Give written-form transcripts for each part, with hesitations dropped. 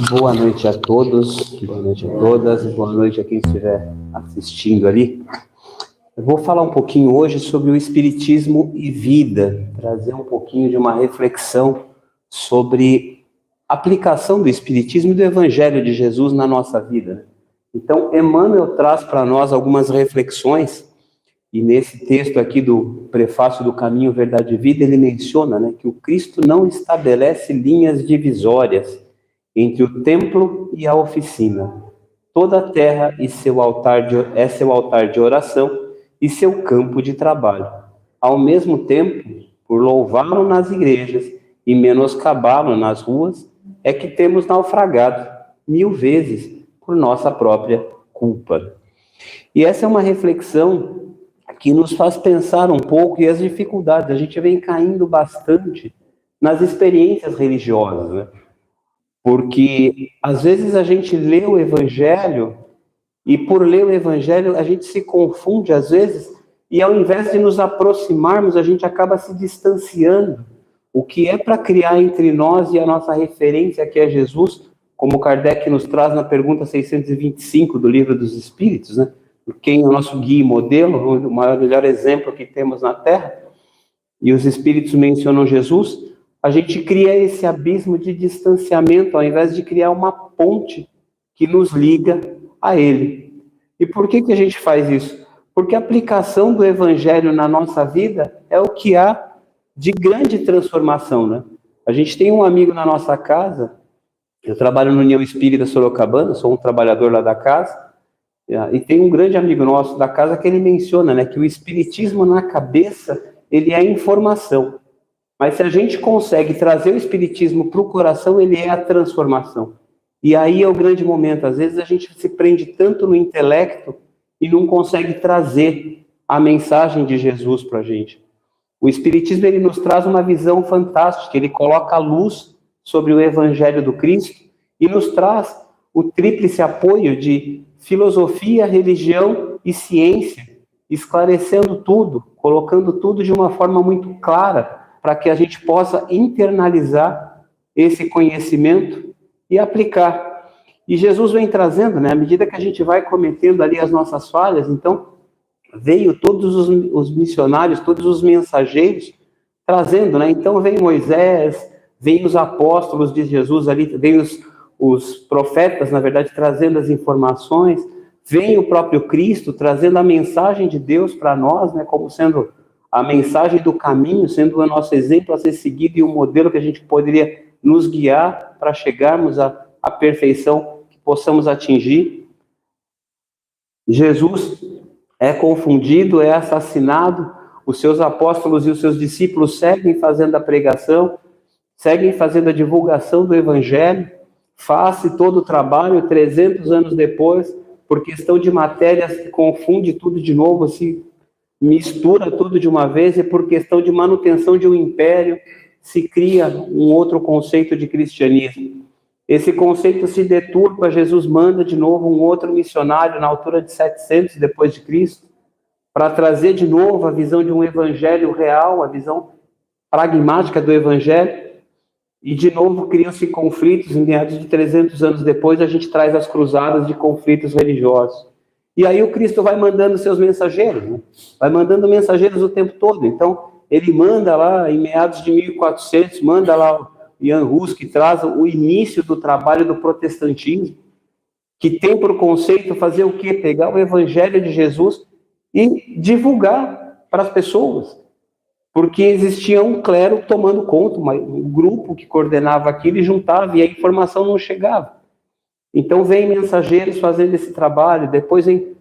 Boa noite a todos, boa noite a todas, boa noite a quem estiver assistindo ali. Eu vou falar um pouquinho hoje sobre o Espiritismo e vida, trazer um pouquinho de uma reflexão sobre a aplicação do Espiritismo e do Evangelho de Jesus na nossa vida. Então, Emmanuel traz para nós algumas reflexões, e nesse texto aqui do Prefácio do Caminho, Verdade e Vida, ele menciona, que o Cristo não estabelece linhas divisórias entre o templo e a oficina. Toda a terra é seu altar de oração e seu campo de trabalho. Ao mesmo tempo, por louvá-lo nas igrejas e menoscabá-lo nas ruas, é que temos naufragado 1000 vezes por nossa própria culpa. E essa é uma reflexão que nos faz pensar um pouco e as dificuldades. A gente vem caindo bastante nas experiências religiosas, né? Porque, às vezes, a gente lê o Evangelho e, por ler o Evangelho, a gente se confunde, às vezes, e, ao invés de nos aproximarmos, a gente acaba se distanciando. O que é para criar entre nós e a nossa referência, que é Jesus, como Kardec nos traz na pergunta 625 do Livro dos Espíritos, né? Quem é o nosso guia e modelo, o melhor exemplo que temos na Terra, e os Espíritos mencionam Jesus. A gente cria esse abismo de distanciamento, ao invés de criar uma ponte que nos liga a Ele. E por que a gente faz isso? Porque a aplicação do Evangelho na nossa vida é o que há de grande transformação, né? A gente tem um amigo na nossa casa, eu trabalho no União Espírita Sorocabana, sou um trabalhador lá da casa, e tem um grande amigo nosso da casa que ele menciona, que o Espiritismo na cabeça, ele é informação. Mas se a gente consegue trazer o Espiritismo para o coração, ele é a transformação. E aí é o grande momento. Às vezes a gente se prende tanto no intelecto e não consegue trazer a mensagem de Jesus para a gente. O Espiritismo, ele nos traz uma visão fantástica. Ele coloca a luz sobre o Evangelho do Cristo e nos traz o tríplice apoio de filosofia, religião e ciência, esclarecendo tudo, colocando tudo de uma forma muito clara, para que a gente possa internalizar esse conhecimento e aplicar. E Jesus vem trazendo, à medida que a gente vai cometendo ali as nossas falhas, então, veio todos os missionários, todos os mensageiros, trazendo, Então, vem Moisés, vem os apóstolos de Jesus ali, vem os profetas, na verdade, trazendo as informações, vem o próprio Cristo, trazendo a mensagem de Deus para nós, como sendo a mensagem do caminho, sendo o nosso exemplo a ser seguido e um modelo que a gente poderia nos guiar para chegarmos à perfeição que possamos atingir. Jesus é confundido, é assassinado, os seus apóstolos e os seus discípulos seguem fazendo a pregação, seguem fazendo a divulgação do Evangelho, faz-se todo o trabalho 300 anos depois, por questão de matéria, se confunde tudo de novo, se mistura tudo de uma vez, e por questão de manutenção de um império, se cria um outro conceito de cristianismo. Esse conceito se deturpa, Jesus manda de novo um outro missionário na altura de 700 depois de Cristo, para trazer de novo a visão de um evangelho real, a visão pragmática do evangelho, e de novo criam-se conflitos. Em meados de 300 anos depois, a gente traz as cruzadas de conflitos religiosos. E aí o Cristo vai mandando seus mensageiros, vai mandando mensageiros o tempo todo. Então, ele manda lá, em meados de 1400, manda lá o Jan Hus, que traz o início do trabalho do protestantismo, que tem por conceito fazer o quê? Pegar o Evangelho de Jesus e divulgar para as pessoas. Porque existia um clero tomando conta, um grupo que coordenava aquilo e juntava, e a informação não chegava. Então, vem mensageiros fazendo esse trabalho, depois vem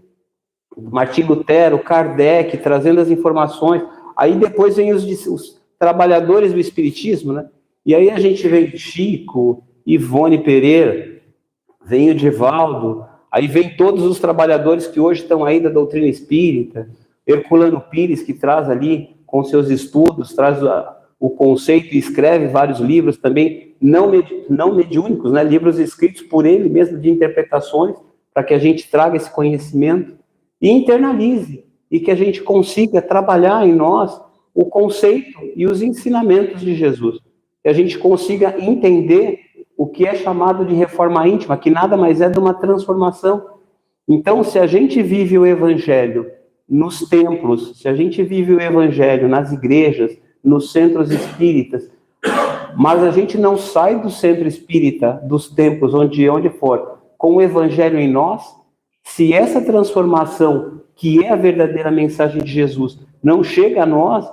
Martim Lutero, Kardec, trazendo as informações, aí depois vem os trabalhadores do Espiritismo, E aí a gente vem Chico, Ivone Pereira, vem o Divaldo, aí vem todos os trabalhadores que hoje estão aí da doutrina espírita, Herculano Pires, que traz ali, com seus estudos, traz o conceito e escreve vários livros também, não mediúnicos, livros escritos por ele mesmo, de interpretações, para que a gente traga esse conhecimento e internalize, e que a gente consiga trabalhar em nós o conceito e os ensinamentos de Jesus, que a gente consiga entender o que é chamado de reforma íntima, que nada mais é de uma transformação. Então, se a gente vive o evangelho nos templos, se a gente vive o evangelho nas igrejas, nos centros espíritas, mas a gente não sai do centro espírita, dos templos, onde for, com o evangelho em nós, se essa transformação, que é a verdadeira mensagem de Jesus, não chega a nós,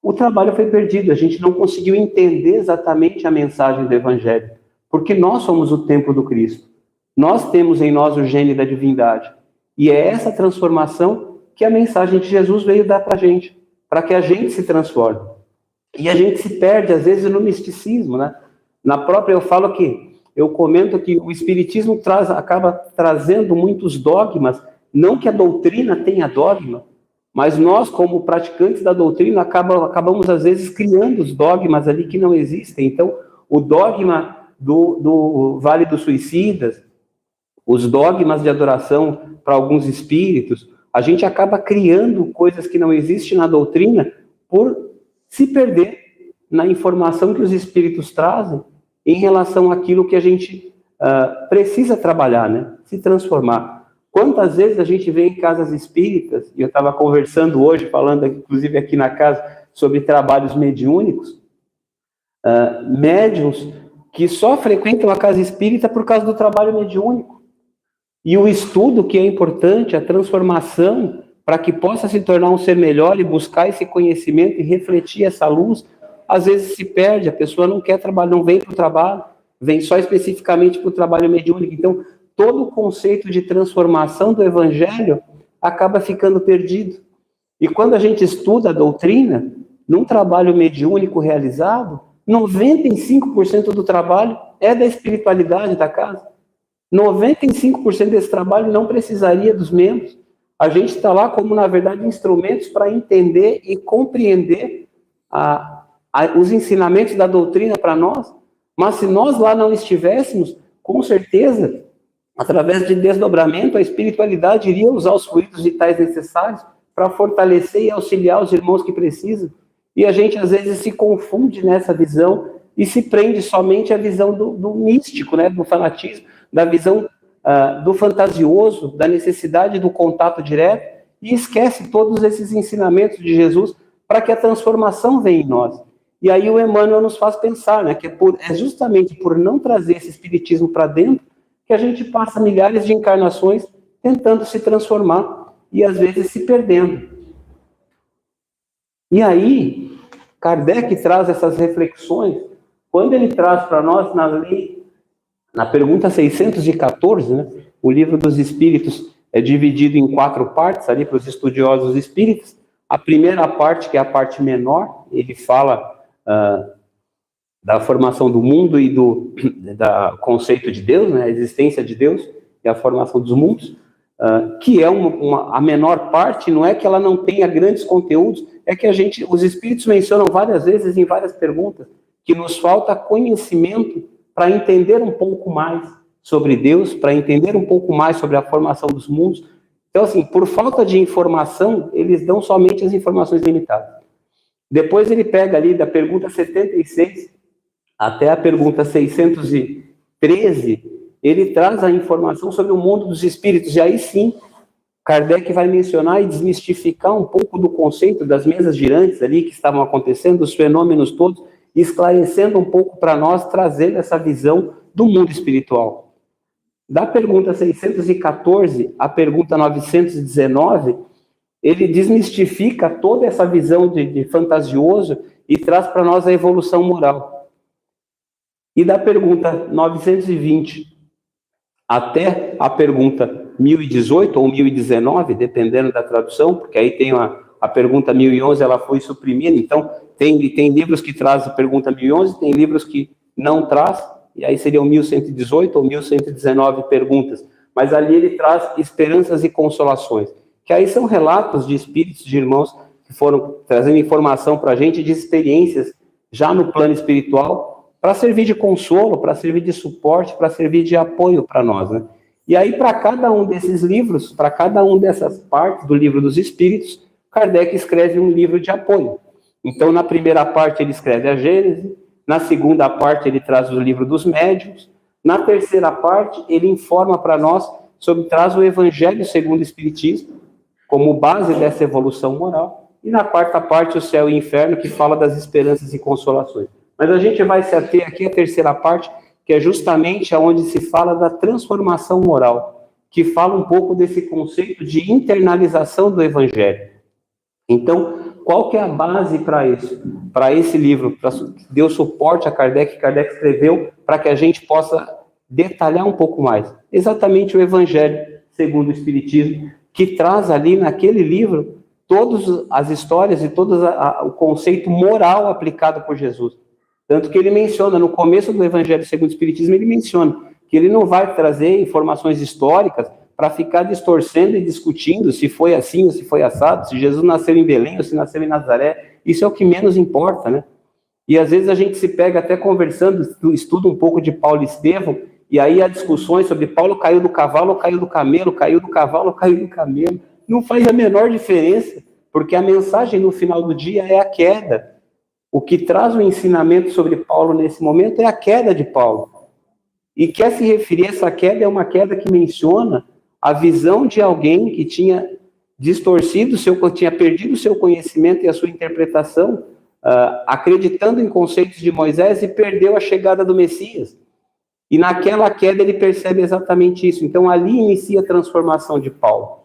o trabalho foi perdido, a gente não conseguiu entender exatamente a mensagem do evangelho, porque nós somos o templo do Cristo, nós temos em nós o gênio da divindade, e é essa transformação que a mensagem de Jesus veio dar para a gente, para que a gente se transforme. E a gente se perde, às vezes, no misticismo, né? Na própria, eu comento que o Espiritismo acaba trazendo muitos dogmas, não que a doutrina tenha dogma, mas nós, como praticantes da doutrina, acabamos, às vezes, criando os dogmas ali que não existem. Então, o dogma do Vale dos Suicidas, os dogmas de adoração para alguns espíritos, a gente acaba criando coisas que não existem na doutrina por se perder na informação que os espíritos trazem em relação àquilo que a gente precisa trabalhar, né? Se transformar. Quantas vezes a gente vê em casas espíritas, e eu estava conversando hoje, falando inclusive aqui na casa, sobre trabalhos mediúnicos, médiuns que só frequentam a casa espírita por causa do trabalho mediúnico. E o estudo que é importante, a transformação, para que possa se tornar um ser melhor e buscar esse conhecimento e refletir essa luz, às vezes se perde, a pessoa não quer trabalhar, não vem para o trabalho, vem só especificamente para o trabalho mediúnico. Então, todo o conceito de transformação do evangelho acaba ficando perdido. E quando a gente estuda a doutrina, num trabalho mediúnico realizado, 95% do trabalho é da espiritualidade da casa. 95% desse trabalho não precisaria dos membros. A gente está lá como, na verdade, instrumentos para entender e compreender os ensinamentos da doutrina para nós. Mas se nós lá não estivéssemos, com certeza, através de desdobramento, a espiritualidade iria usar os fluidos vitais necessários para fortalecer e auxiliar os irmãos que precisam. E a gente, às vezes, se confunde nessa visão e se prende somente à visão do místico, né, do fanatismo, da visão do fantasioso, da necessidade do contato direto, e esquece todos esses ensinamentos de Jesus para que a transformação venha em nós. E aí o Emmanuel nos faz pensar, né, que é justamente por não trazer esse espiritismo para dentro que a gente passa milhares de encarnações tentando se transformar e às vezes se perdendo. E aí, Kardec traz essas reflexões, quando ele traz para nós na pergunta 614, né, o Livro dos Espíritos é dividido em 4 partes, ali para os estudiosos espíritas. A primeira parte, que é a parte menor, ele fala da formação do mundo e do conceito de Deus, né, a existência de Deus e a formação dos mundos, que é a menor parte. Não é que ela não tenha grandes conteúdos, é que os espíritos mencionam várias vezes em várias perguntas que nos falta conhecimento para entender um pouco mais sobre Deus, para entender um pouco mais sobre a formação dos mundos. Então, assim, por falta de informação, eles dão somente as informações limitadas. Depois ele pega ali da pergunta 76 até a pergunta 613, ele traz a informação sobre o mundo dos espíritos. E aí sim, Kardec vai mencionar e desmistificar um pouco do conceito das mesas girantes ali que estavam acontecendo, os fenômenos todos, esclarecendo um pouco para nós, trazendo essa visão do mundo espiritual. Da pergunta 614 à pergunta 919, ele desmistifica toda essa visão de fantasioso e traz para nós a evolução moral. E da pergunta 920 até a pergunta 1018 ou 1019, dependendo da tradução, porque aí tem a pergunta 1011, ela foi suprimida, então tem livros que trazem a pergunta 1011, tem livros que não traz, e aí seriam 1118 ou 1119 perguntas, mas ali ele traz esperanças e consolações, que aí são relatos de espíritos, de irmãos que foram trazendo informação para a gente de experiências já no plano espiritual, para servir de consolo, para servir de suporte, para servir de apoio para nós, né? E aí, para cada um desses livros, para cada um dessas partes do Livro dos Espíritos, Kardec escreve um livro de apoio. Então, na primeira parte, ele escreve a Gênese, Na segunda parte, ele traz o livro dos médiuns. Na terceira parte, ele informa para nós traz o Evangelho segundo o Espiritismo, como base dessa evolução moral. E na quarta parte, o céu e o inferno, que fala das esperanças e consolações. Mas a gente vai se ater aqui à terceira parte, que é justamente onde se fala da transformação moral, que fala um pouco desse conceito de internalização do Evangelho. Então, qual que é a base para isso? Para esse livro, para deu suporte a Kardec, que Kardec escreveu para que a gente possa detalhar um pouco mais. Exatamente o Evangelho segundo o Espiritismo, que traz ali naquele livro todas as histórias e todo o conceito moral aplicado por Jesus. Tanto que ele menciona, no começo do Evangelho segundo o Espiritismo, ele menciona que ele não vai trazer informações históricas para ficar distorcendo e discutindo se foi assim ou se foi assado, se Jesus nasceu em Belém ou se nasceu em Nazaré. Isso é o que menos importa, né? E às vezes a gente se pega até conversando, estuda um pouco de Paulo e Estevão, e aí há discussões sobre Paulo caiu do cavalo ou caiu do camelo, caiu do cavalo ou caiu do camelo. Não faz a menor diferença, porque a mensagem no final do dia é a queda. O que traz o ensinamento sobre Paulo nesse momento é a queda de Paulo. E quer se referir a essa queda, é uma queda que menciona a visão de alguém que tinha distorcido, tinha perdido o seu conhecimento e a sua interpretação, acreditando em conceitos de Moisés e perdeu a chegada do Messias. E naquela queda ele percebe exatamente isso. Então ali inicia a transformação de Paulo.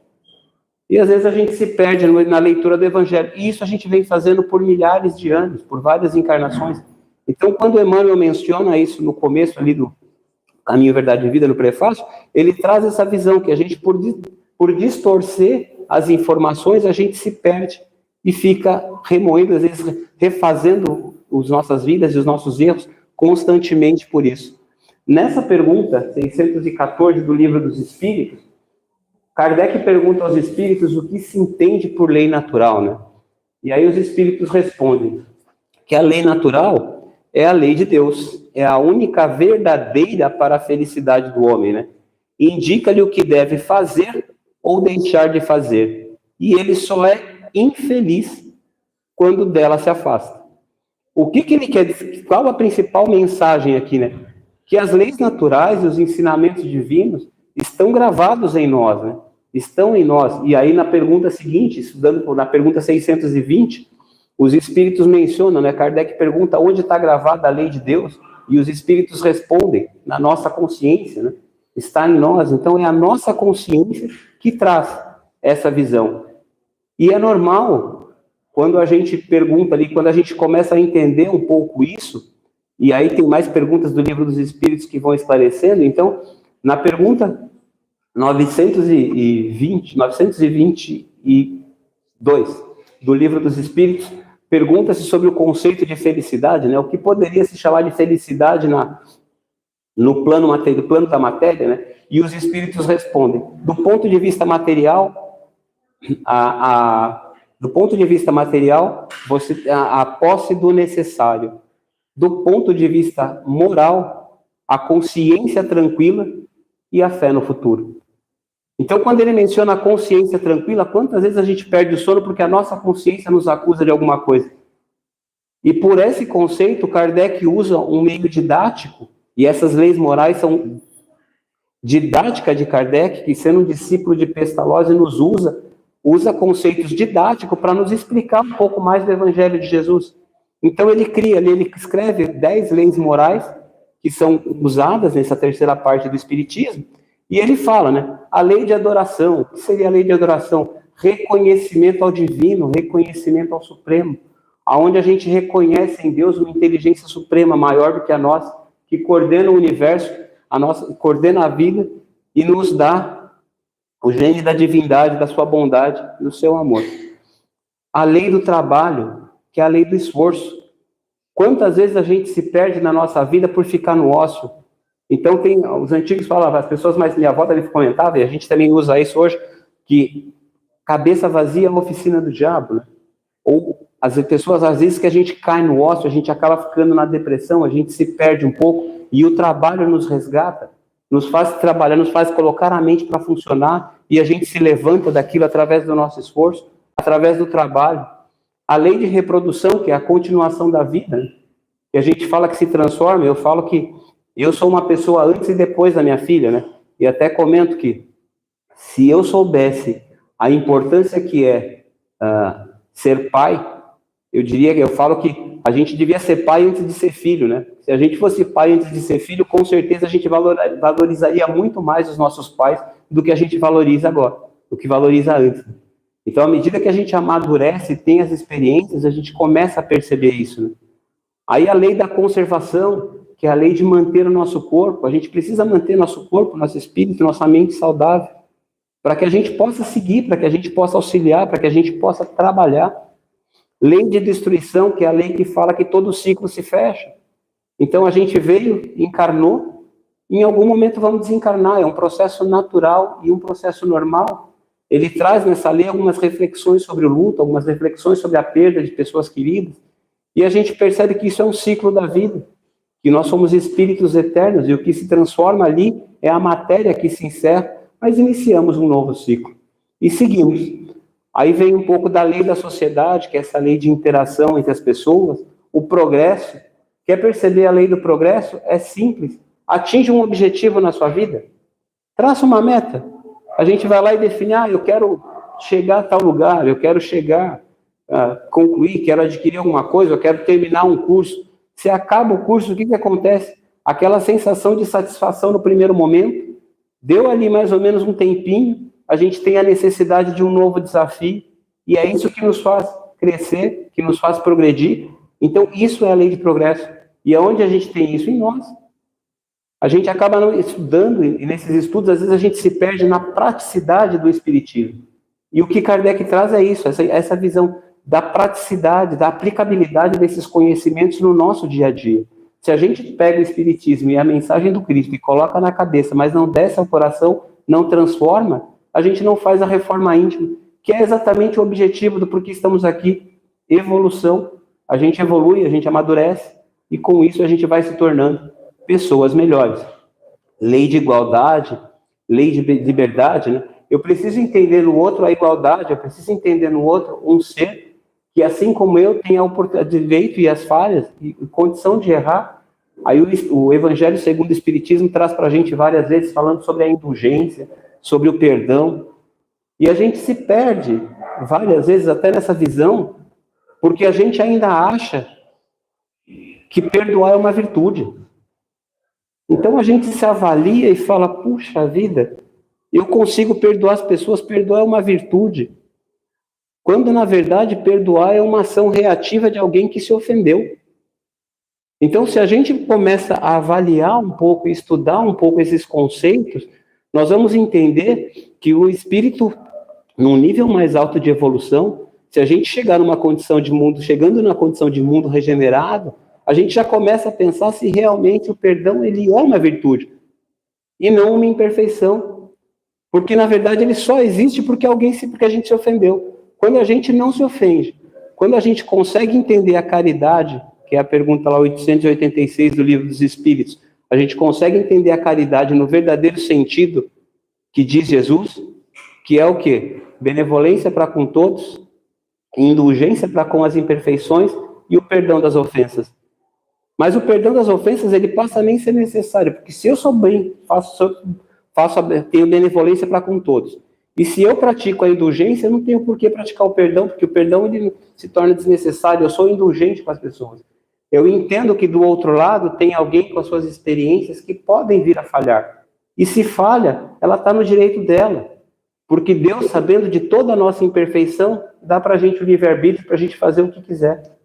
E às vezes a gente se perde na leitura do Evangelho. E isso a gente vem fazendo por milhares de anos, por várias encarnações. Então quando Emmanuel menciona isso no começo ali do Caminho, Verdade e Vida, no prefácio, ele traz essa visão que a gente, por distorcer as informações, a gente se perde e fica remoendo, às vezes refazendo as nossas vidas e os nossos erros constantemente por isso. Nessa pergunta, 614 do Livro dos Espíritos, Kardec pergunta aos espíritos o que se entende por lei natural, né? E aí os espíritos respondem que a lei natural é a lei de Deus, é a única verdadeira para a felicidade do homem, né? Indica-lhe o que deve fazer ou deixar de fazer. E ele só é infeliz quando dela se afasta. O que ele quer dizer? Qual a principal mensagem aqui, né? Que as leis naturais e os ensinamentos divinos estão gravados em nós, né? Estão em nós. E aí na pergunta seguinte, estudando na pergunta 620, os espíritos mencionam, né? Kardec pergunta onde está gravada a lei de Deus, e os espíritos respondem na nossa consciência, né? Está em nós. Então é a nossa consciência que traz essa visão. E é normal, quando a gente pergunta ali, quando a gente começa a entender um pouco isso, e aí tem mais perguntas do Livro dos Espíritos que vão esclarecendo. Então, na pergunta 922 do Livro dos Espíritos, pergunta-se sobre o conceito de felicidade, né? O que poderia se chamar de felicidade no plano da matéria, né? E os espíritos respondem: do ponto de vista material, a posse do necessário. Do ponto de vista moral, a consciência tranquila e a fé no futuro. Então, quando ele menciona a consciência tranquila, quantas vezes a gente perde o sono porque a nossa consciência nos acusa de alguma coisa? E por esse conceito, Kardec usa um meio didático, e essas leis morais são didática de Kardec, que sendo um discípulo de Pestalozzi nos usa conceitos didáticos para nos explicar um pouco mais do Evangelho de Jesus. Então ele escreve 10 leis morais que são usadas nessa terceira parte do Espiritismo, e ele fala, né, a lei de adoração. O que seria a lei de adoração? Reconhecimento ao divino, reconhecimento ao supremo, aonde a gente reconhece em Deus uma inteligência suprema maior do que a nossa, que coordena o universo, coordena a vida e nos dá o gênio da divindade, da sua bondade e do seu amor. A lei do trabalho, que é a lei do esforço. Quantas vezes a gente se perde na nossa vida por ficar no ócio? Então, os antigos falavam, as pessoas mais... Minha avó também comentava, e a gente também usa isso hoje, que cabeça vazia é uma oficina do diabo, né? Ou as pessoas, às vezes, que a gente cai no ócio, a gente acaba ficando na depressão, a gente se perde um pouco, e o trabalho nos resgata, nos faz trabalhar, nos faz colocar a mente para funcionar, e a gente se levanta daquilo através do nosso esforço, através do trabalho. A lei de reprodução, que é a continuação da vida, né? que a gente fala que se transforma, eu falo que eu sou uma pessoa antes e depois da minha filha, né? E até comento que se eu soubesse a importância que é ser pai, eu falo que a gente devia ser pai antes de ser filho, né? Se a gente fosse pai antes de ser filho, com certeza a gente valorizaria muito mais os nossos pais do que a gente valoriza agora, do que valoriza antes. Então, à medida que a gente amadurece e tem as experiências, a gente começa a perceber isso, né? Aí a lei da conservação, que é a lei de manter o nosso corpo, a gente precisa manter nosso corpo, nosso espírito, nossa mente saudável, para que a gente possa seguir, para que a gente possa auxiliar, para que a gente possa trabalhar. Lei de destruição, que é a lei que fala que todo ciclo se fecha. Então a gente veio, encarnou, em algum momento vamos desencarnar, é um processo natural e um processo normal. Ele traz nessa lei algumas reflexões sobre o luto, algumas reflexões sobre a perda de pessoas queridas, e a gente percebe que isso é um ciclo da vida, que nós somos espíritos eternos, e o que se transforma ali é a matéria que se encerra, mas iniciamos um novo ciclo, e seguimos. Aí vem um pouco da lei da sociedade, que é essa lei de interação entre as pessoas, o progresso. Quer perceber a lei do progresso? É simples. Atinge um objetivo na sua vida, traça uma meta. A gente vai lá e define, eu quero chegar a tal lugar, eu quero chegar a concluir, quero adquirir alguma coisa, eu quero terminar um curso. Se acaba o curso, o que acontece? Aquela sensação de satisfação no primeiro momento, deu ali mais ou menos um tempinho, a gente tem a necessidade de um novo desafio, e é isso que nos faz crescer, que nos faz progredir. Então, isso é a lei de progresso. E aonde a gente tem isso? Em nós. A gente acaba não estudando, e nesses estudos, às vezes a gente se perde na praticidade do espiritismo. E o que Kardec traz é isso, essa visão da praticidade, da aplicabilidade desses conhecimentos no nosso dia a dia. Se a gente pega o espiritismo e a mensagem do Cristo e coloca na cabeça, mas não desce ao coração, não transforma, a gente não faz a reforma íntima, que é exatamente o objetivo do porquê estamos aqui, evolução. A gente evolui, a gente amadurece, e com isso a gente vai se tornando pessoas melhores. Lei de igualdade, lei de liberdade, né? Eu preciso entender no outro a igualdade, eu preciso entender no outro um ser que, assim como eu, tem o direito e as falhas, e condição de errar. Aí o Evangelho segundo o Espiritismo traz para a gente várias vezes, falando sobre a indulgência, sobre o perdão, e a gente se perde várias vezes até nessa visão, porque a gente ainda acha que perdoar é uma virtude. Então a gente se avalia e fala, puxa vida, eu consigo perdoar as pessoas, perdoar é uma virtude. Quando, na verdade, perdoar é uma ação reativa de alguém que se ofendeu. Então, se a gente começa a avaliar um pouco e estudar um pouco esses conceitos, nós vamos entender que o espírito, num nível mais alto de evolução, se a gente chegar numa condição de mundo, chegando na condição de mundo regenerado, a gente já começa a pensar se realmente o perdão ele é uma virtude e não uma imperfeição. Porque, na verdade, ele só existe porque a gente se ofendeu. Quando a gente não se ofende, quando a gente consegue entender a caridade, que é a pergunta lá 886 do Livro dos Espíritos, a gente consegue entender a caridade no verdadeiro sentido que diz Jesus, que é o quê? Benevolência para com todos, indulgência para com as imperfeições e o perdão das ofensas. Mas o perdão das ofensas, ele passa a nem ser necessário, porque se eu sou bem, tenho benevolência para com todos. E se eu pratico a indulgência, eu não tenho por que praticar o perdão, porque o perdão ele se torna desnecessário, eu sou indulgente com as pessoas. Eu entendo que do outro lado tem alguém com as suas experiências que podem vir a falhar. E se falha, ela está no direito dela. Porque Deus, sabendo de toda a nossa imperfeição, dá para a gente o livre-arbítrio para a gente fazer o que quiser.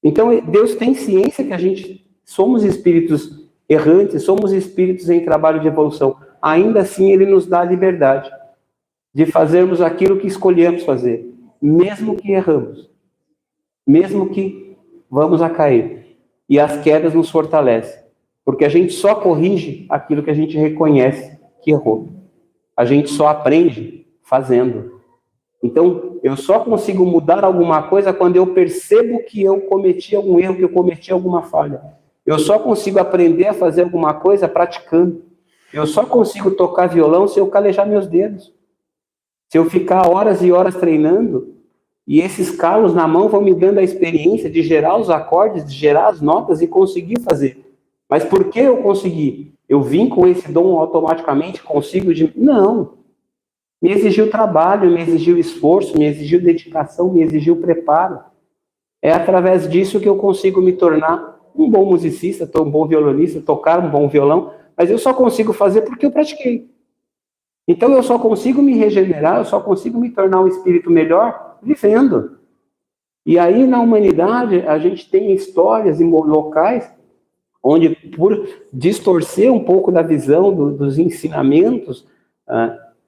Então, Deus tem ciência que a gente somos espíritos errantes, somos espíritos em trabalho de evolução. Ainda assim, Ele nos dá a liberdade de fazermos aquilo que escolhemos fazer, mesmo que erramos, mesmo que vamos a cair. E as quedas nos fortalecem, porque a gente só corrige aquilo que a gente reconhece que errou. A gente só aprende fazendo. Então, eu só consigo mudar alguma coisa quando eu percebo que eu cometi algum erro, que eu cometi alguma falha. Eu só consigo aprender a fazer alguma coisa praticando. Eu só consigo tocar violão se eu calejar meus dedos. Se eu ficar horas e horas treinando, E esses calos na mão vão me dando a experiência de gerar os acordes, de gerar as notas e conseguir fazer. Mas por que eu consegui? Eu vim com esse dom automaticamente, consigo de... Não. Me exigiu trabalho, me exigiu esforço, me exigiu dedicação, me exigiu preparo. É através disso que eu consigo me tornar um bom musicista, um bom violonista, tocar um bom violão, mas eu só consigo fazer porque eu pratiquei. Então eu só consigo me regenerar, eu só consigo me tornar um espírito melhor vivendo. E aí na humanidade a gente tem histórias em locais onde, por distorcer um pouco da visão dos ensinamentos,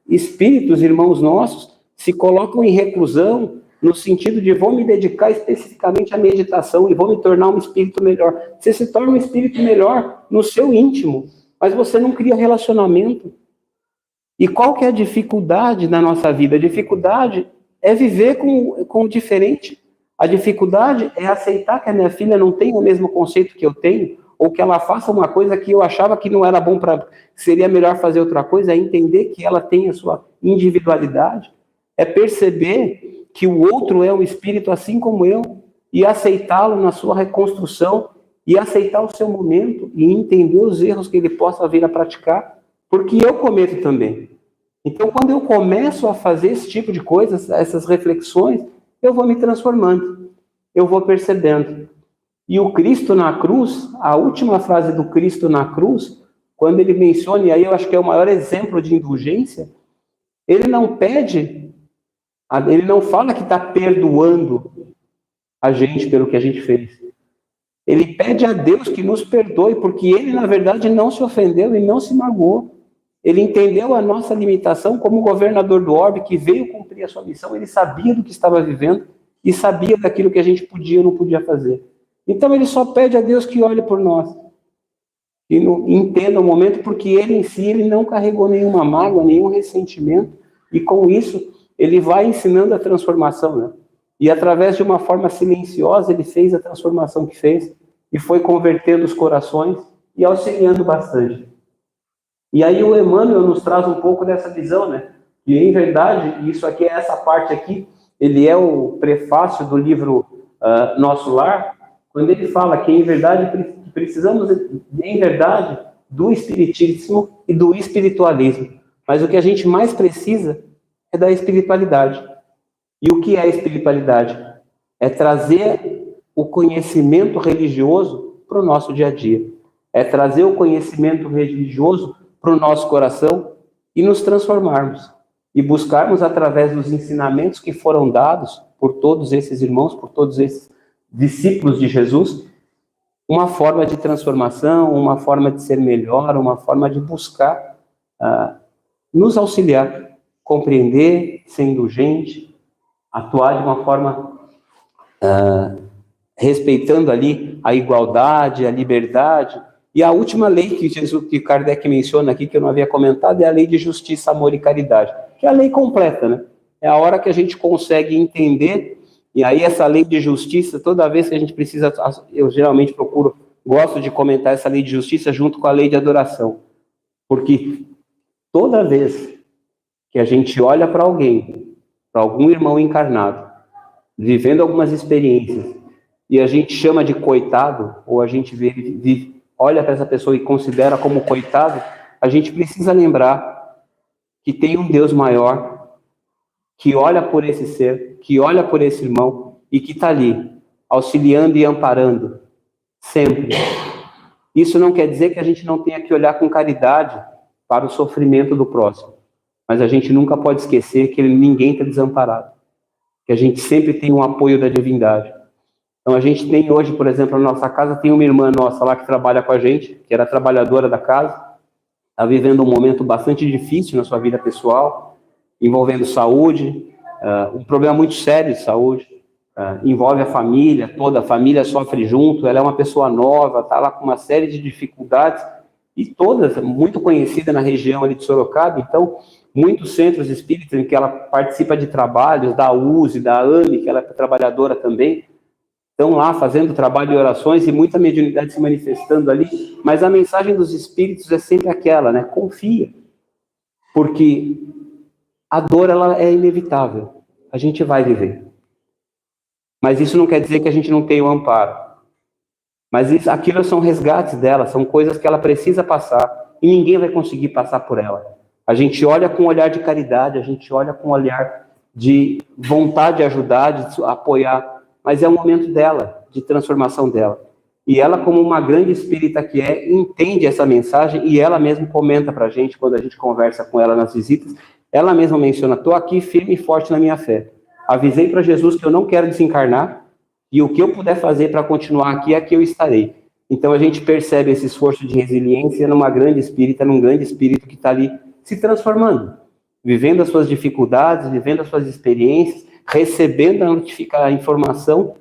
espíritos, irmãos nossos, se colocam em reclusão no sentido de vou me dedicar especificamente à meditação e vou me tornar um espírito melhor. Você se torna um espírito melhor no seu íntimo, mas você não cria relacionamento. E qual que é a dificuldade na nossa vida? A dificuldade é viver com o diferente. A dificuldade é aceitar que a minha filha não tem o mesmo conceito que eu tenho, ou que ela faça uma coisa que eu achava que não era bom para... Seria melhor fazer outra coisa, é entender que ela tem a sua individualidade, é perceber que o outro é um espírito assim como eu, e aceitá-lo na sua reconstrução, e aceitar o seu momento, e entender os erros que ele possa vir a praticar, porque eu cometo também. Então, quando eu começo a fazer esse tipo de coisas, essas reflexões, eu vou me transformando, eu vou percebendo. E o Cristo na cruz, a última frase do Cristo na cruz, quando ele menciona, e aí eu acho que é o maior exemplo de indulgência, ele não pede, ele não fala que está perdoando a gente pelo que a gente fez. Ele pede a Deus que nos perdoe, porque ele, na verdade, não se ofendeu e não se magoou. Ele entendeu a nossa limitação como governador do orbe, que veio cumprir a sua missão, ele sabia do que estava vivendo e sabia daquilo que a gente podia ou não podia fazer. Então ele só pede a Deus que olhe por nós, que entenda o momento, porque ele em si ele não carregou nenhuma mágoa, nenhum ressentimento, e com isso ele vai ensinando a transformação, né? E através de uma forma silenciosa ele fez a transformação que fez, e foi convertendo os corações e auxiliando bastante. E aí o Emmanuel nos traz um pouco dessa visão, né? E em verdade, isso aqui, essa parte aqui, ele é o prefácio do livro Nosso Lar, quando ele fala que, em verdade, precisamos, em verdade, do espiritismo e do espiritualismo. Mas o que a gente mais precisa é da espiritualidade. E o que é a espiritualidade? É trazer o conhecimento religioso para o nosso dia a dia. É trazer o conhecimento religioso para o nosso coração e nos transformarmos. E buscarmos, através dos ensinamentos que foram dados por todos esses irmãos, por todos esses discípulos de Jesus, uma forma de transformação, uma forma de ser melhor, uma forma de buscar nos auxiliar, compreender, ser indulgente, atuar de uma forma respeitando ali a igualdade, a liberdade. E a última lei que Kardec menciona aqui, que eu não havia comentado, é a lei de justiça, amor e caridade, que é a lei completa, né? É a hora que a gente consegue entender. E aí essa lei de justiça, toda vez que a gente precisa, eu geralmente gosto de comentar essa lei de justiça junto com a lei de adoração. Porque toda vez que a gente olha para alguém, para algum irmão encarnado, vivendo algumas experiências, e a gente chama de coitado, ou a gente olha para essa pessoa e considera como coitado, a gente precisa lembrar que tem um Deus maior, que olha por esse ser, que olha por esse irmão e que está ali, auxiliando e amparando, sempre. Isso não quer dizer que a gente não tenha que olhar com caridade para o sofrimento do próximo, mas a gente nunca pode esquecer que ninguém está desamparado, que a gente sempre tem um apoio da divindade. Então a gente tem hoje, por exemplo, na nossa casa, tem uma irmã nossa lá que trabalha com a gente, que era trabalhadora da casa, está vivendo um momento bastante difícil na sua vida pessoal, envolvendo saúde, um problema muito sério de saúde, envolve a família, toda a família sofre junto, ela é uma pessoa nova, está lá com uma série de dificuldades, e todas, muito conhecida na região ali de Sorocaba, então, muitos centros espíritas em que ela participa de trabalhos, da USE, da AME, que ela é trabalhadora também, estão lá fazendo trabalho e orações, e muita mediunidade se manifestando ali, mas a mensagem dos espíritos é sempre aquela, né? Confia, porque a dor, ela é inevitável, a gente vai viver. Mas isso não quer dizer que a gente não tenha o amparo. Mas aquilo são resgates dela, são coisas que ela precisa passar e ninguém vai conseguir passar por ela. A gente olha com um olhar de caridade, a gente olha com um olhar de vontade de ajudar, de apoiar, mas é o momento dela, de transformação dela. E ela, como uma grande espírita que é, entende essa mensagem e ela mesma comenta para a gente, quando a gente conversa com ela nas visitas, ela mesma menciona, estou aqui firme e forte na minha fé. Avisei para Jesus que eu não quero desencarnar, e o que eu puder fazer para continuar aqui, aqui eu estarei. Então a gente percebe esse esforço de resiliência numa grande espírita, num grande espírito que está ali se transformando, vivendo as suas dificuldades, vivendo as suas experiências, recebendo a informação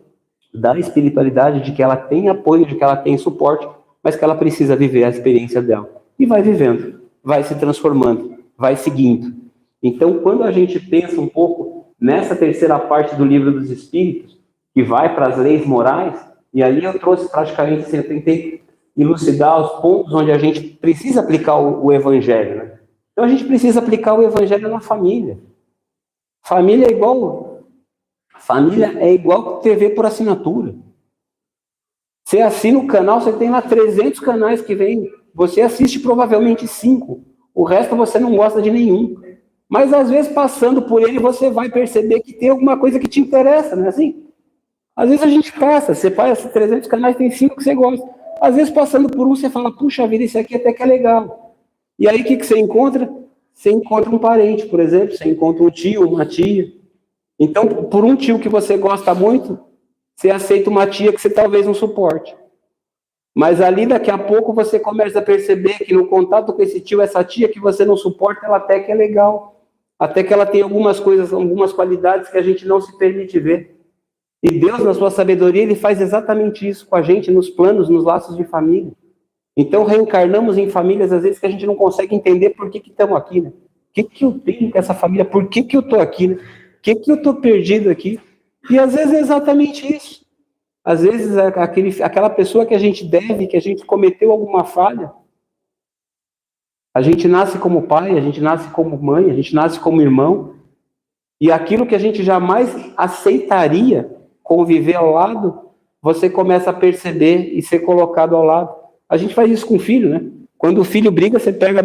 da espiritualidade, de que ela tem apoio, de que ela tem suporte, mas que ela precisa viver a experiência dela. E vai vivendo, vai se transformando, vai seguindo. Então, quando a gente pensa um pouco nessa terceira parte do Livro dos Espíritos, que vai para as leis morais, e ali eu trouxe praticamente, assim, eu tentei elucidar os pontos onde a gente precisa aplicar o Evangelho, né? Então a gente precisa aplicar o Evangelho na família. Família é igual TV por assinatura. Você assina o canal, você tem lá 300 canais que vem, você assiste provavelmente 5, o resto você não gosta de nenhum. Mas às vezes passando por ele você vai perceber que tem alguma coisa que te interessa, não é assim? Às vezes a gente passa, você passa 300 canais, tem 5 que você gosta. Às vezes passando por um você fala, puxa vida, esse aqui até que é legal. E aí o que você encontra? Você encontra um parente, por exemplo, você encontra um tio, uma tia. Então, por um tio que você gosta muito, você aceita uma tia que você talvez não suporte. Mas ali, daqui a pouco, você começa a perceber que no contato com esse tio, essa tia que você não suporta, ela até que é legal. Até que ela tem algumas coisas, algumas qualidades que a gente não se permite ver. E Deus, na sua sabedoria, Ele faz exatamente isso com a gente, nos planos, nos laços de família. Então, reencarnamos em famílias, às vezes, que a gente não consegue entender por que estamos aqui, né? O que eu tenho com essa família? Por que eu estou aqui, né? O que eu estou perdido aqui? E, às vezes, é exatamente isso. Às vezes, aquela pessoa que a gente deve, que a gente cometeu alguma falha, a gente nasce como pai, a gente nasce como mãe, a gente nasce como irmão, e aquilo que a gente jamais aceitaria conviver ao lado, você começa a perceber e ser colocado ao lado. A gente faz isso com o filho, né? Quando o filho briga, você pega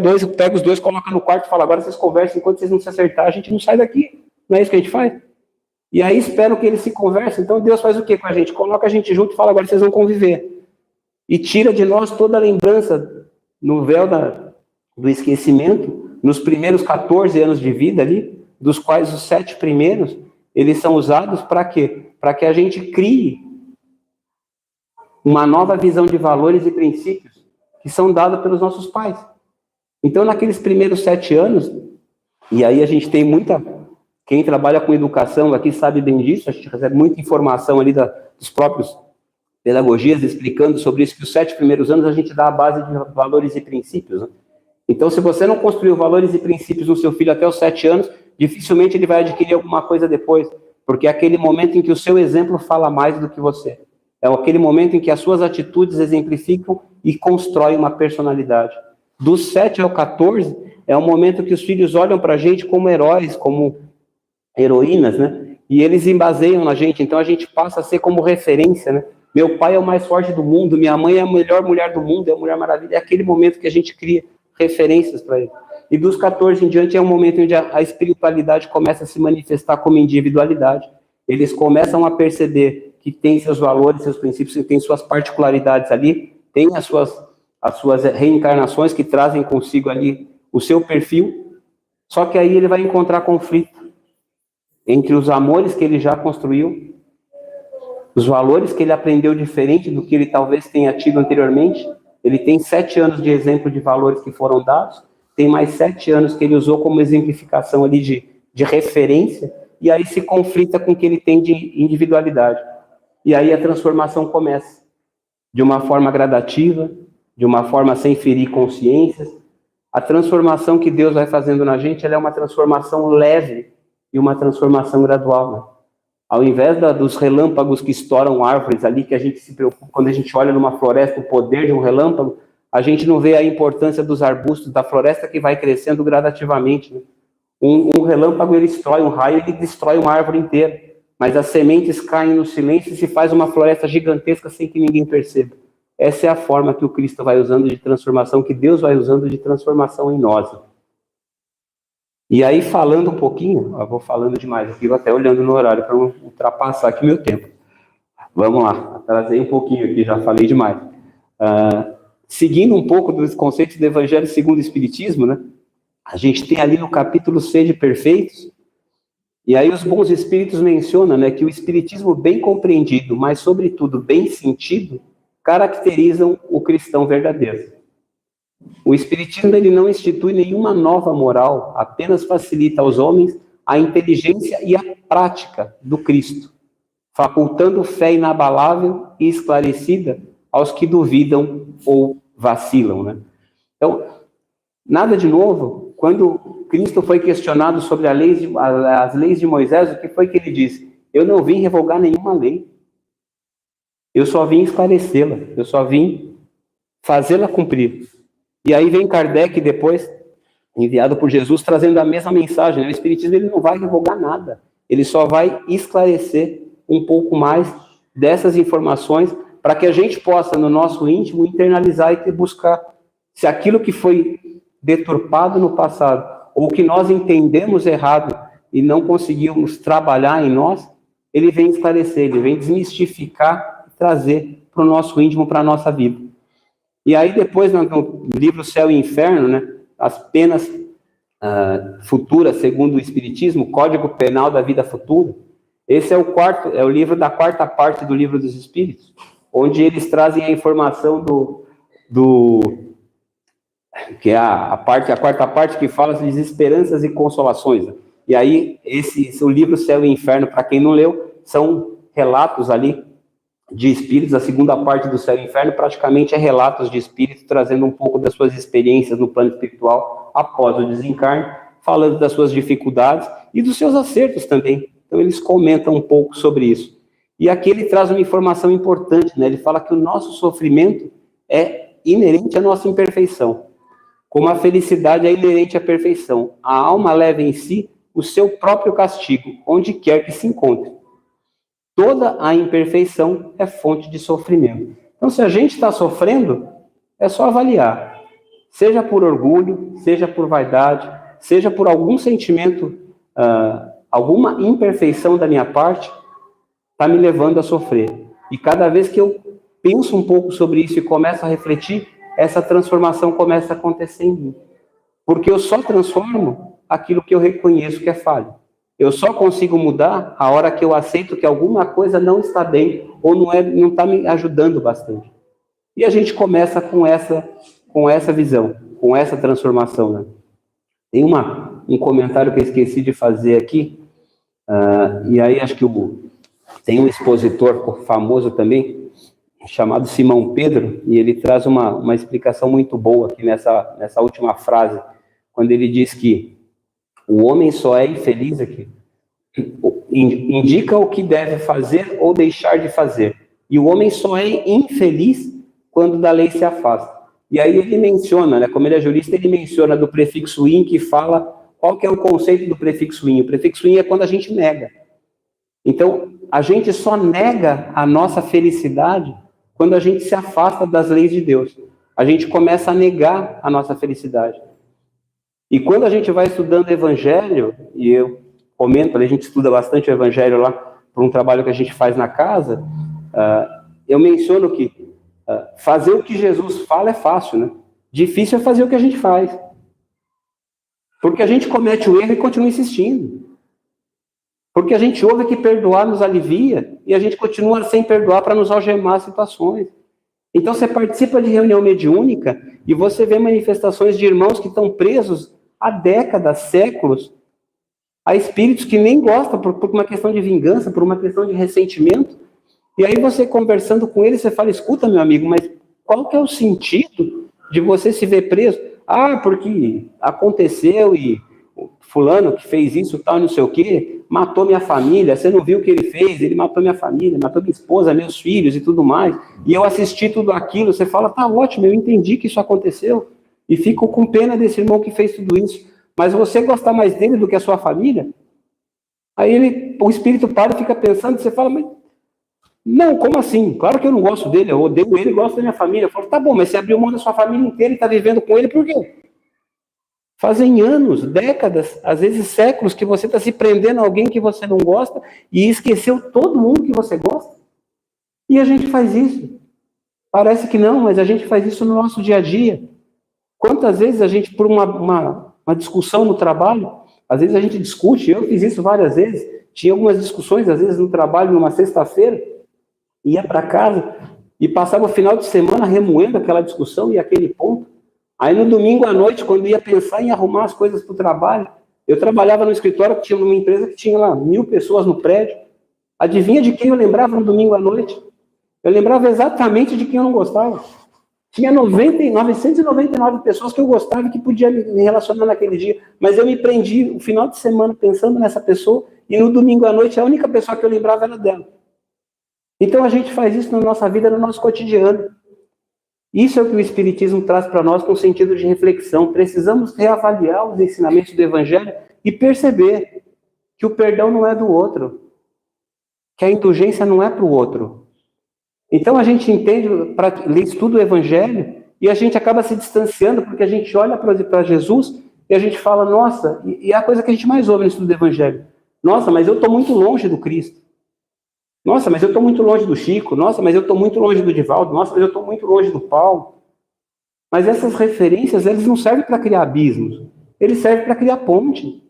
os dois, coloca no quarto e fala, agora vocês conversam, enquanto vocês não se acertar, a gente não sai daqui. Não é isso que a gente faz? E aí esperam que eles se conversem. Então Deus faz o que com a gente? Coloca a gente junto e fala, agora vocês vão conviver. E tira de nós toda a lembrança no véu do esquecimento, nos primeiros 14 anos de vida ali, dos quais os 7 primeiros, eles são usados para quê? Para que a gente crie uma nova visão de valores e princípios que são dados pelos nossos pais. Então, naqueles primeiros 7 anos, e aí a gente tem muita... Quem trabalha com educação aqui sabe bem disso, a gente recebe muita informação ali dos próprios pedagogias explicando sobre isso, que os 7 primeiros anos a gente dá a base de valores e princípios, né? Então, se você não construiu valores e princípios no seu filho até os 7 anos, dificilmente ele vai adquirir alguma coisa depois, porque é aquele momento em que o seu exemplo fala mais do que você. É aquele momento em que as suas atitudes exemplificam e constroem uma personalidade. Dos 7 ao 14, é o momento que os filhos olham para a gente como heróis, como heroínas, né? E eles embaseiam na gente, então a gente passa a ser como referência, né? Meu pai é o mais forte do mundo, minha mãe é a melhor mulher do mundo, é a Mulher Maravilha. É aquele momento que a gente cria referências para ele. E dos 14 em diante é um momento onde a espiritualidade começa a se manifestar como individualidade. Eles começam a perceber que tem seus valores, seus princípios, que tem suas particularidades ali, tem as suas reencarnações que trazem consigo ali o seu perfil, só que aí ele vai encontrar conflito entre os amores que ele já construiu, os valores que ele aprendeu diferente do que ele talvez tenha tido anteriormente. Ele tem 7 anos de exemplo de valores que foram dados, tem mais 7 anos que ele usou como exemplificação ali de referência, e aí se conflita com o que ele tem de individualidade. E aí a transformação começa, de uma forma gradativa, de uma forma sem ferir consciências. A transformação que Deus vai fazendo na gente, ela é uma transformação leve e uma transformação gradual, né? Ao invés dos relâmpagos que estouram árvores ali, que a gente se preocupa, quando a gente olha numa floresta, o poder de um relâmpago, a gente não vê a importância dos arbustos, da floresta que vai crescendo gradativamente, né? Um relâmpago, ele destrói um raio, ele destrói uma árvore inteira. mas as sementes caem no silêncio e se faz uma floresta gigantesca sem que ninguém perceba. Essa é a forma que o Cristo vai usando de transformação, que Deus vai usando de transformação em nós. E aí, falando um pouquinho, eu vou falando demais aqui, vou até olhando no horário para não ultrapassar aqui meu tempo. Vamos lá, atrasei um pouquinho aqui, já falei demais. Seguindo um pouco dos conceitos do Evangelho segundo o Espiritismo, né? A gente tem ali no capítulo Sede Perfeitos, e aí os bons espíritos mencionam, né, que o Espiritismo bem compreendido, mas sobretudo bem sentido, caracterizam o cristão verdadeiro. O Espiritismo ele não institui nenhuma nova moral, apenas facilita aos homens a inteligência e a prática do Cristo, facultando fé inabalável e esclarecida aos que duvidam ou vacilam, né? Então, nada de novo. Quando Cristo foi questionado sobre as leis de Moisés, o que foi que ele disse? Eu não vim revogar nenhuma lei. Eu só vim esclarecê-la. Eu só vim fazê-la cumprir. E aí vem Kardec depois, enviado por Jesus, trazendo a mesma mensagem. O Espiritismo ele não vai revogar nada. Ele só vai esclarecer um pouco mais dessas informações para que a gente possa, no nosso íntimo, internalizar e buscar se aquilo que foi deturpado no passado, ou que nós entendemos errado e não conseguimos trabalhar em nós, ele vem esclarecer, ele vem desmistificar e trazer para o nosso íntimo, para a nossa vida. E aí depois, no livro Céu e Inferno, né, as penas futuras, segundo o Espiritismo, Código Penal da Vida Futura, esse é o livro da quarta parte do Livro dos Espíritos, onde eles trazem a informação que é a quarta parte que fala de esperanças e consolações. E aí, o livro Céu e Inferno, para quem não leu, são relatos ali de espíritos. A segunda parte do Céu e Inferno praticamente é relatos de espíritos trazendo um pouco das suas experiências no plano espiritual após o desencarne, falando das suas dificuldades e dos seus acertos também. Então, eles comentam um pouco sobre isso. E aqui ele traz uma informação importante, né? Ele fala que o nosso sofrimento é inerente à nossa imperfeição, como a felicidade é inerente à perfeição. A alma leva em si o seu próprio castigo, onde quer que se encontre. Toda a imperfeição é fonte de sofrimento. Então, se a gente está sofrendo, é só avaliar. Seja por orgulho, seja por vaidade, seja por algum sentimento, alguma imperfeição da minha parte, está me levando a sofrer. E cada vez que eu penso um pouco sobre isso e começo a refletir, essa transformação começa a acontecer em mim. Porque eu só transformo aquilo que eu reconheço que é falho. Eu só consigo mudar a hora que eu aceito que alguma coisa não está bem ou não está me ajudando bastante. E a gente começa com essa visão, com essa transformação, né? Tem um comentário que eu esqueci de fazer aqui, e aí acho que tem um expositor famoso também, chamado Simão Pedro, e ele traz uma explicação muito boa aqui nessa última frase, quando ele diz que o homem só é infeliz aqui, indica o que deve fazer ou deixar de fazer, e o homem só é infeliz quando da lei se afasta. E aí ele menciona, né, como ele é jurista, ele menciona do prefixo in, que fala qual que é o conceito do prefixo in. O prefixo in é quando a gente nega. Então, a gente só nega a nossa felicidade quando a gente se afasta das leis de Deus. A gente começa a negar a nossa felicidade. E quando a gente vai estudando o Evangelho, e eu comento, a gente estuda bastante o Evangelho lá, por um trabalho que a gente faz na casa, eu menciono que fazer o que Jesus fala é fácil, né? Difícil é fazer o que a gente faz. Porque a gente comete o erro e continua insistindo. Porque a gente ouve que perdoar nos alivia e a gente continua sem perdoar para nos algemar as situações. Então você participa de reunião mediúnica e você vê manifestações de irmãos que estão presos há décadas, séculos, a espíritos que nem gostam por uma questão de vingança, por uma questão de ressentimento. E aí você conversando com eles, você fala, escuta meu amigo, mas qual que é o sentido de você se ver preso? Ah, porque aconteceu e fulano que fez isso, tal, não sei o quê, matou minha família, você não viu o que ele fez? Ele matou minha família, matou minha esposa, meus filhos e tudo mais, e eu assisti tudo aquilo, você fala, tá ótimo, eu entendi que isso aconteceu, e fico com pena desse irmão que fez tudo isso, mas você gostar mais dele do que a sua família? Aí o espírito para e fica pensando, você fala, mas não, como assim? Claro que eu não gosto dele, eu odeio ele, gosto da minha família. Eu falo, tá bom, mas você abriu mão da sua família inteira e está vivendo com ele, por quê? Fazem anos, décadas, às vezes séculos, que você está se prendendo a alguém que você não gosta e esqueceu todo mundo que você gosta. E a gente faz isso. Parece que não, mas a gente faz isso no nosso dia a dia. Quantas vezes a gente, por uma discussão no trabalho, às vezes a gente discute, eu fiz isso várias vezes, tinha algumas discussões, às vezes no trabalho, numa sexta-feira, ia para casa e passava o final de semana remoendo aquela discussão e aquele ponto. Aí no domingo à noite, quando ia pensar em arrumar as coisas para o trabalho, eu trabalhava no escritório que tinha uma empresa que tinha lá 1.000 pessoas no prédio. Adivinha de quem eu lembrava no domingo à noite? Eu lembrava exatamente de quem eu não gostava. Tinha 999 pessoas que eu gostava e que podia me relacionar naquele dia, mas eu me prendi o final de semana pensando nessa pessoa e no domingo à noite a única pessoa que eu lembrava era dela. Então a gente faz isso na nossa vida, no nosso cotidiano. Isso é o que o Espiritismo traz para nós com sentido de reflexão. Precisamos reavaliar os ensinamentos do Evangelho e perceber que o perdão não é do outro, que a indulgência não é para o outro. Então a gente entende, estuda o Evangelho e a gente acaba se distanciando porque a gente olha para Jesus e a gente fala, nossa, e é a coisa que a gente mais ouve no estudo do Evangelho. Nossa, mas eu estou muito longe do Cristo. Nossa, mas eu estou muito longe do Chico. Nossa, mas eu estou muito longe do Divaldo. Nossa, mas eu estou muito longe do Paulo. Mas essas referências, eles não servem para criar abismos. Eles servem para criar ponte.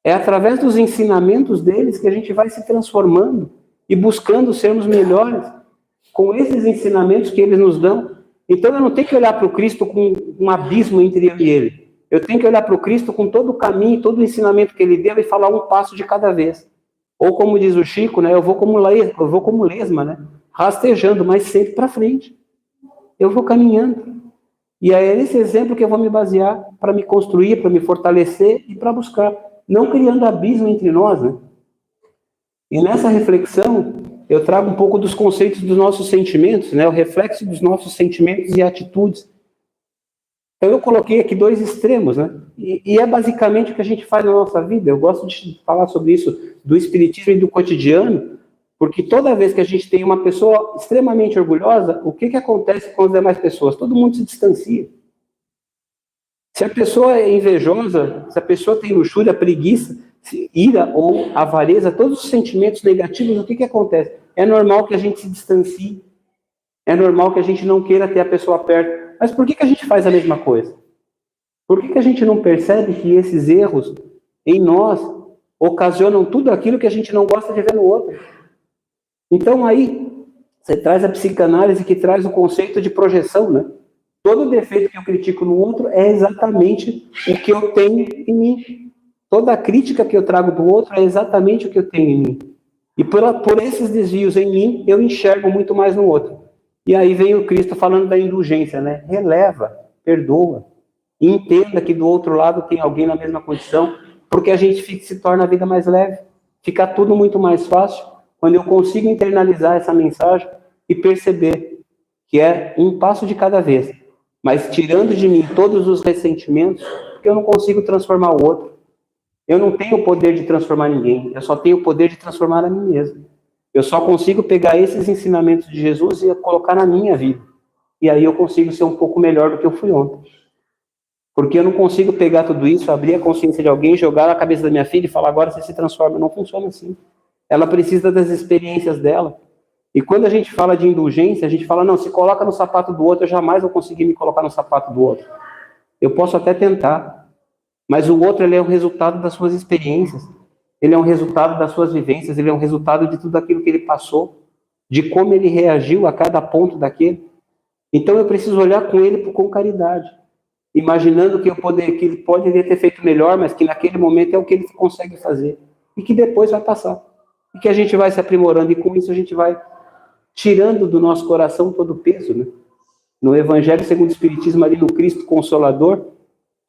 É através dos ensinamentos deles que a gente vai se transformando e buscando sermos melhores com esses ensinamentos que eles nos dão. Então eu não tenho que olhar para o Cristo com um abismo entre eu e ele. Eu tenho que olhar para o Cristo com todo o caminho, todo o ensinamento que ele deu e falar um passo de cada vez. Ou como diz o Chico, né, eu vou como lesma, né, rastejando, mas sempre para frente. Eu vou caminhando. E é esse exemplo que eu vou me basear para me construir, para me fortalecer e para buscar, não criando abismo entre nós, né? E nessa reflexão, eu trago um pouco dos conceitos dos nossos sentimentos, né, o reflexo dos nossos sentimentos e atitudes. Então eu coloquei aqui dois extremos, né? E é basicamente o que a gente faz na nossa vida. Eu gosto de falar sobre isso, do espiritismo e do cotidiano, porque toda vez que a gente tem uma pessoa extremamente orgulhosa, o que acontece com as demais pessoas? Todo mundo se distancia. Se a pessoa é invejosa, se a pessoa tem luxúria, preguiça, ira ou avareza, todos os sentimentos negativos, o que acontece? É normal que a gente se distancie, é normal que a gente não queira ter a pessoa perto. Mas por que a gente faz a mesma coisa? Por que a gente não percebe que esses erros em nós ocasionam tudo aquilo que a gente não gosta de ver no outro? Então aí, você traz a psicanálise que traz o conceito de projeção, né? Todo defeito que eu critico no outro é exatamente o que eu tenho em mim. Toda a crítica que eu trago do outro é exatamente o que eu tenho em mim. E por esses desvios em mim, eu enxergo muito mais no outro. E aí vem o Cristo falando da indulgência, né? Releva, perdoa. E entenda que do outro lado tem alguém na mesma condição, porque a gente se torna a vida mais leve. Fica tudo muito mais fácil quando eu consigo internalizar essa mensagem e perceber que é um passo de cada vez. Mas tirando de mim todos os ressentimentos, porque eu não consigo transformar o outro. Eu não tenho o poder de transformar ninguém. Eu só tenho o poder de transformar a mim mesmo. Eu só consigo pegar esses ensinamentos de Jesus e colocar na minha vida. E aí eu consigo ser um pouco melhor do que eu fui ontem. Porque eu não consigo pegar tudo isso, abrir a consciência de alguém, jogar na cabeça da minha filha e falar, agora você se transforma. Não funciona assim. Ela precisa das experiências dela. E quando a gente fala de indulgência, a gente fala, não, se coloca no sapato do outro, eu jamais vou conseguir me colocar no sapato do outro. Eu posso até tentar. Mas o outro, ele é o resultado das suas experiências. Ele é um resultado das suas vivências, ele é um resultado de tudo aquilo que ele passou, de como ele reagiu a cada ponto daquele. Então eu preciso olhar com ele com caridade, imaginando que ele poderia ter feito melhor, mas que naquele momento é o que ele consegue fazer, e que depois vai passar. E que a gente vai se aprimorando, e com isso a gente vai tirando do nosso coração todo o peso, né? No Evangelho segundo o Espiritismo, ali no Cristo Consolador,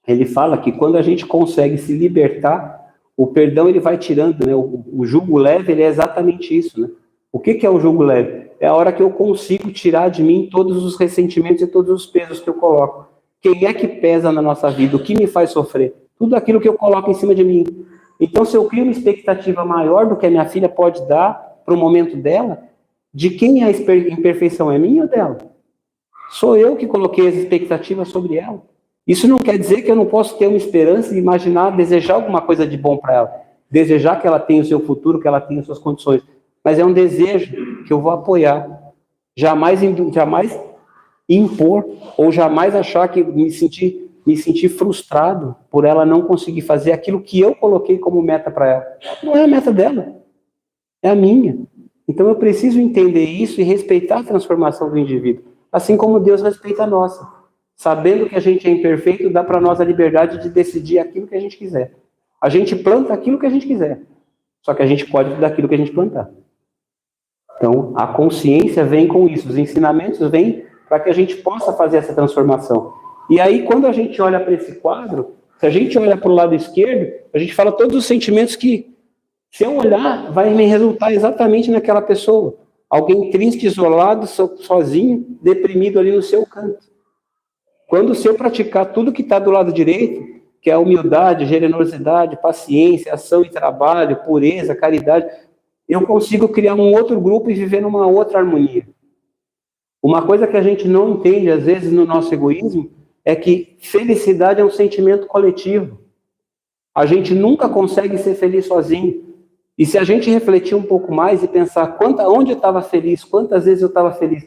ele fala que quando a gente consegue se libertar, o perdão ele vai tirando, né? O jugo leve, ele é exatamente isso, né? O que é o jugo leve? É a hora que eu consigo tirar de mim todos os ressentimentos e todos os pesos que eu coloco. Quem é que pesa na nossa vida? O que me faz sofrer? Tudo aquilo que eu coloco em cima de mim. Então, se eu crio uma expectativa maior do que a minha filha pode dar para o momento dela, de quem a imperfeição é minha ou dela? Sou eu que coloquei as expectativas sobre ela. Isso não quer dizer que eu não posso ter uma esperança e imaginar, desejar alguma coisa de bom para ela. Desejar que ela tenha o seu futuro, que ela tenha as suas condições. Mas é um desejo que eu vou apoiar. Jamais impor, ou jamais achar que me sentir frustrado por ela não conseguir fazer aquilo que eu coloquei como meta para ela. Não é a meta dela, é a minha. Então eu preciso entender isso e respeitar a transformação do indivíduo, assim como Deus respeita a nossa. Sabendo que a gente é imperfeito, dá para nós a liberdade de decidir aquilo que a gente quiser. A gente planta aquilo que a gente quiser, só que a gente pode dar aquilo que a gente plantar. Então, a consciência vem com isso, os ensinamentos vêm para que a gente possa fazer essa transformação. E aí, quando a gente olha para esse quadro, se a gente olha para o lado esquerdo, a gente fala todos os sentimentos que, se eu olhar, vai me resultar exatamente naquela pessoa. Alguém triste, isolado, sozinho, deprimido ali no seu canto. Quando se eu praticar tudo que está do lado direito, que é a humildade, generosidade, paciência, ação e trabalho, pureza, caridade, eu consigo criar um outro grupo e viver numa outra harmonia. Uma coisa que a gente não entende, às vezes, no nosso egoísmo, é que felicidade é um sentimento coletivo. A gente nunca consegue ser feliz sozinho. E se a gente refletir um pouco mais e pensar onde eu estava feliz, quantas vezes eu estava feliz,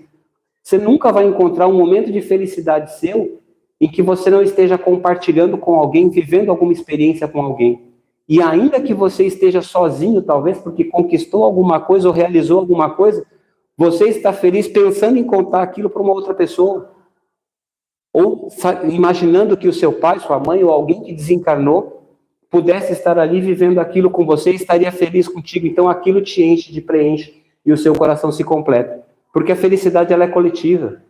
você nunca vai encontrar um momento de felicidade seu em que você não esteja compartilhando com alguém, vivendo alguma experiência com alguém. E ainda que você esteja sozinho, talvez, porque conquistou alguma coisa ou realizou alguma coisa, você está feliz pensando em contar aquilo para uma outra pessoa. Ou imaginando que o seu pai, sua mãe ou alguém que desencarnou pudesse estar ali vivendo aquilo com você e estaria feliz contigo. Então aquilo te enche, te preenche e o seu coração se completa. Porque a felicidade ela é coletiva.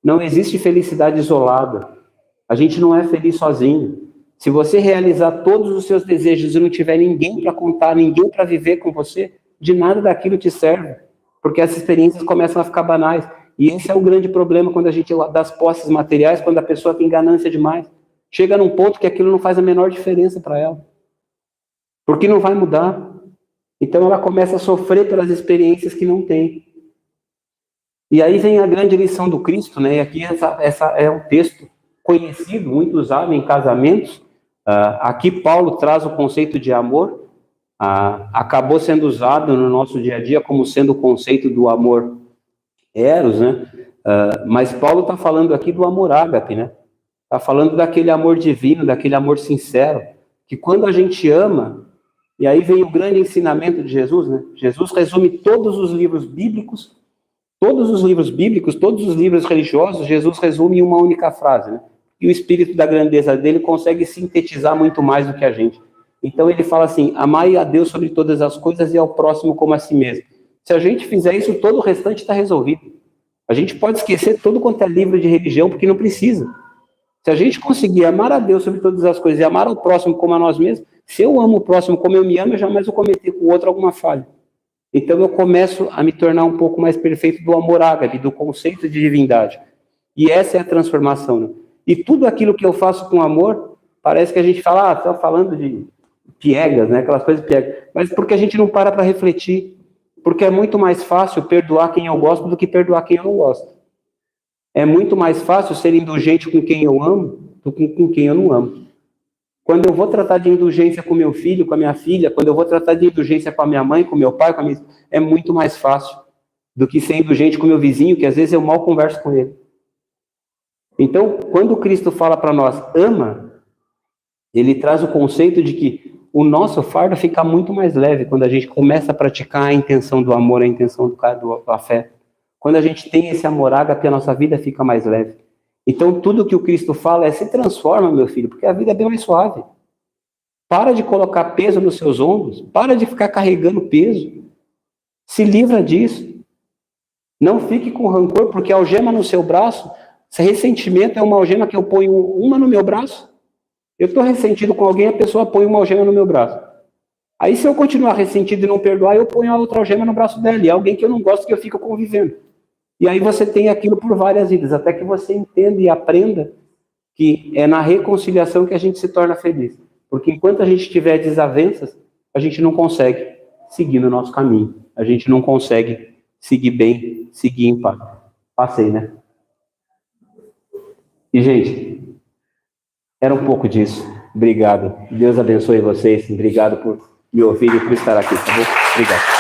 Não existe felicidade isolada. A gente não é feliz sozinho. Se você realizar todos os seus desejos e não tiver ninguém para contar, ninguém para viver com você, de nada daquilo te serve. Porque as experiências começam a ficar banais. E esse é o grande problema quando a gente das posses materiais, quando a pessoa tem ganância demais. Chega num ponto que aquilo não faz a menor diferença para ela. Porque não vai mudar. Então ela começa a sofrer pelas experiências que não tem. E aí vem a grande lição do Cristo, né? E aqui essa é um texto conhecido, muito usado em casamentos. Aqui Paulo traz o conceito de amor. Acabou sendo usado no nosso dia a dia como sendo o conceito do amor eros, né? Mas Paulo está falando aqui do amor ágape, né? Está falando daquele amor divino, daquele amor sincero, que quando a gente ama, e aí vem o grande ensinamento de Jesus, né? Jesus resume todos os livros bíblicos, todos os livros religiosos, Jesus resume em uma única frase, né? E o espírito da grandeza dele consegue sintetizar muito mais do que a gente. Então ele fala assim: amai a Deus sobre todas as coisas e ao próximo como a si mesmo. Se a gente fizer isso, todo o restante está resolvido. A gente pode esquecer todo quanto é livro de religião, porque não precisa. Se a gente conseguir amar a Deus sobre todas as coisas e amar ao próximo como a nós mesmos, se eu amo o próximo como eu me amo, eu jamais vou cometer com o outro alguma falha. Então eu começo a me tornar um pouco mais perfeito do amor ágape, do conceito de divindade. E essa é a transformação, né? E tudo aquilo que eu faço com amor, parece que a gente fala, está falando de piegas, né? Aquelas coisas piegas. Mas porque a gente não para refletir. Porque é muito mais fácil perdoar quem eu gosto do que perdoar quem eu não gosto. É muito mais fácil ser indulgente com quem eu amo do que com quem eu não amo. Quando eu vou tratar de indulgência com meu filho, com a minha filha, quando eu vou tratar de indulgência com a minha mãe, com meu pai, com a minha... é muito mais fácil do que ser indulgente com meu vizinho, que às vezes eu mal converso com ele. Então, quando Cristo fala para nós, ama, ele traz o conceito de que o nosso fardo fica muito mais leve quando a gente começa a praticar a intenção do amor, a intenção da fé. Quando a gente tem esse amor ágape, a nossa vida fica mais leve. Então, tudo que o Cristo fala é: se transforma, meu filho, porque a vida é bem mais suave. Para de colocar peso nos seus ombros, para de ficar carregando peso. Se livra disso. Não fique com rancor, porque a algema no seu braço, esse ressentimento é uma algema que eu ponho uma no meu braço. Eu estou ressentido com alguém, a pessoa põe uma algema no meu braço. Aí, se eu continuar ressentido e não perdoar, eu ponho a outra algema no braço dela. E é alguém que eu não gosto, que eu fico convivendo. E aí você tem aquilo por várias vidas, até que você entenda e aprenda que é na reconciliação que a gente se torna feliz. Porque enquanto a gente tiver desavenças, a gente não consegue seguir no nosso caminho. A gente não consegue seguir bem, seguir em paz. Passei, né? E, gente, era um pouco disso. Obrigado. Deus abençoe vocês. Obrigado por me ouvir e por estar aqui, tá bom? Obrigado.